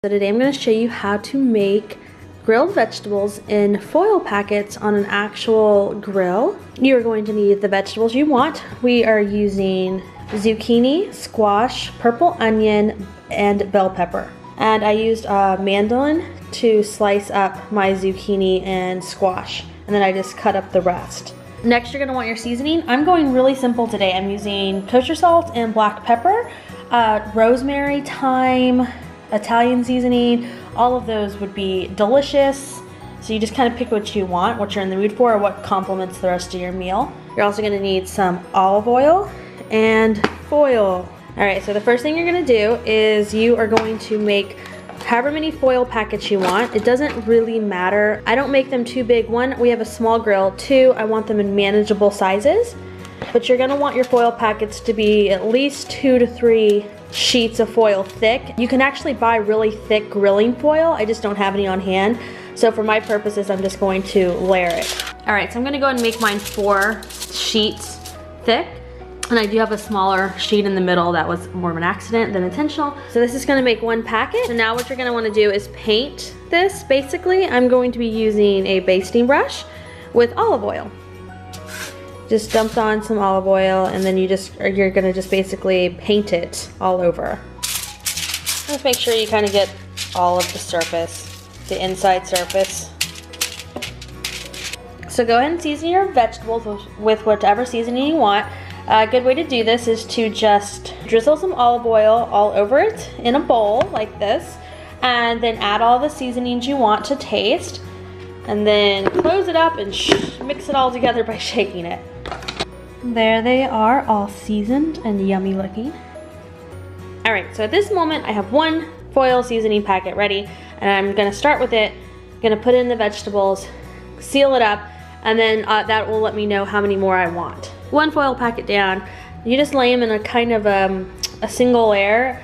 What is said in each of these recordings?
So today I'm going to show you how to make grilled vegetables in foil packets on an actual grill. You are going to need the vegetables you want. We are using zucchini, squash, purple onion, and bell pepper. And I used a mandolin to slice up my zucchini and squash. And then I just cut up the rest. Next, you're going to want your seasoning. I'm going really simple today. I'm using kosher salt and black pepper, rosemary, thyme, Italian seasoning. All of those would be delicious. So you just kind of pick what you want, what you're in the mood for, or what complements the rest of your meal. You're also going to need some olive oil and foil. All right, so the first thing you're going to do is you are going to make however many foil packets you want. It doesn't really matter. I don't make them too big. One, we have a small grill. Two, I want them in manageable sizes. But you're going to want your foil packets to be at least 2 to 3 sheets of foil thick. You can actually buy really thick grilling foil. I just don't have any on hand. So for my purposes, I'm just going to layer it. All right, so I'm gonna go ahead and make mine 4 sheets thick. And I do have a smaller sheet in the middle that was more of an accident than intentional. So this is gonna make 1 packet. And now what you're gonna wanna do is paint this. Basically, I'm going to be using a basting brush with olive oil. Just dumped on some olive oil, and then you're gonna just basically paint it all over. Just make sure you kind of get all of the surface, the inside surface. So go ahead and season your vegetables with whatever seasoning you want. A good way to do this is to just drizzle some olive oil all over it in a bowl like this, and then add all the seasonings you want to taste, and then close it up and mix it all together by shaking it. There they are, all seasoned and yummy looking. All right, so at this moment I have 1 foil seasoning packet ready, and I'm gonna start with it. I'm gonna put in the vegetables, seal it up, and then that will let me know how many more I want. 1 foil packet down, you just lay them in a kind of a single layer,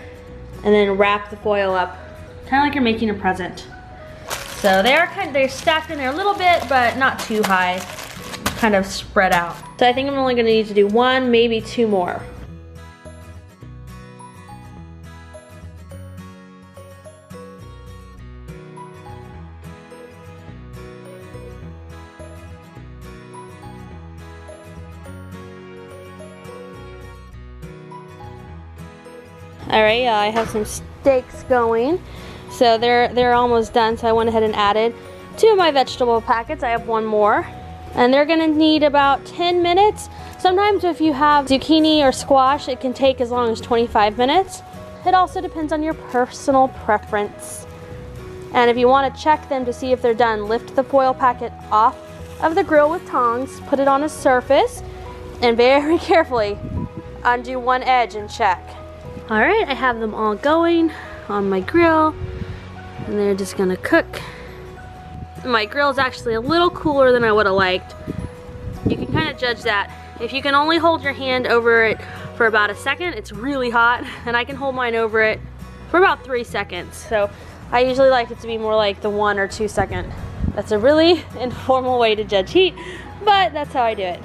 and then wrap the foil up, kind of like you're making a present. So they're stacked in there a little bit, but not too high, kind of spread out. So I think I'm only gonna need to do 1, maybe 2 more. All right, I have some steaks going. So they're almost done, so I went ahead and added 2 of my vegetable packets. I have 1 more. And they're gonna need about 10 minutes. Sometimes if you have zucchini or squash, it can take as long as 25 minutes. It also depends on your personal preference. And if you wanna check them to see if they're done, lift the foil packet off of the grill with tongs, put it on a surface, and very carefully undo one edge and check. All right, I have them all going on my grill, and they're just gonna cook. My grill is actually a little cooler than I would have liked. You can kind of judge that. If you can only hold your hand over it for about 1 second, it's really hot, and I can hold mine over it for about 3 seconds. So I usually like it to be more like the 1 or 2 second. That's a really informal way to judge heat, but that's how I do it.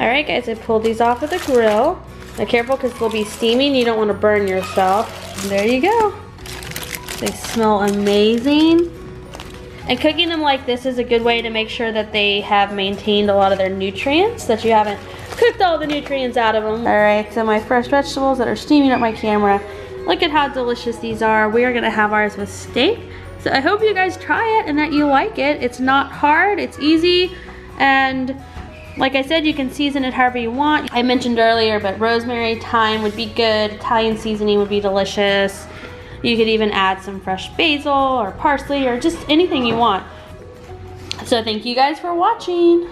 All right, guys, I pulled these off of the grill. Now careful, because they'll be steaming. You don't want to burn yourself. And there you go. They smell amazing. And cooking them like this is a good way to make sure that they have maintained a lot of their nutrients, that you haven't cooked all the nutrients out of them. All right, so my fresh vegetables that are steaming up my camera. Look at how delicious these are. We are gonna have ours with steak. So I hope you guys try it and that you like it. It's not hard, it's easy, and like I said, you can season it however you want. I mentioned earlier, but rosemary, thyme would be good. Italian seasoning would be delicious. You could even add some fresh basil or parsley or just anything you want. So thank you guys for watching.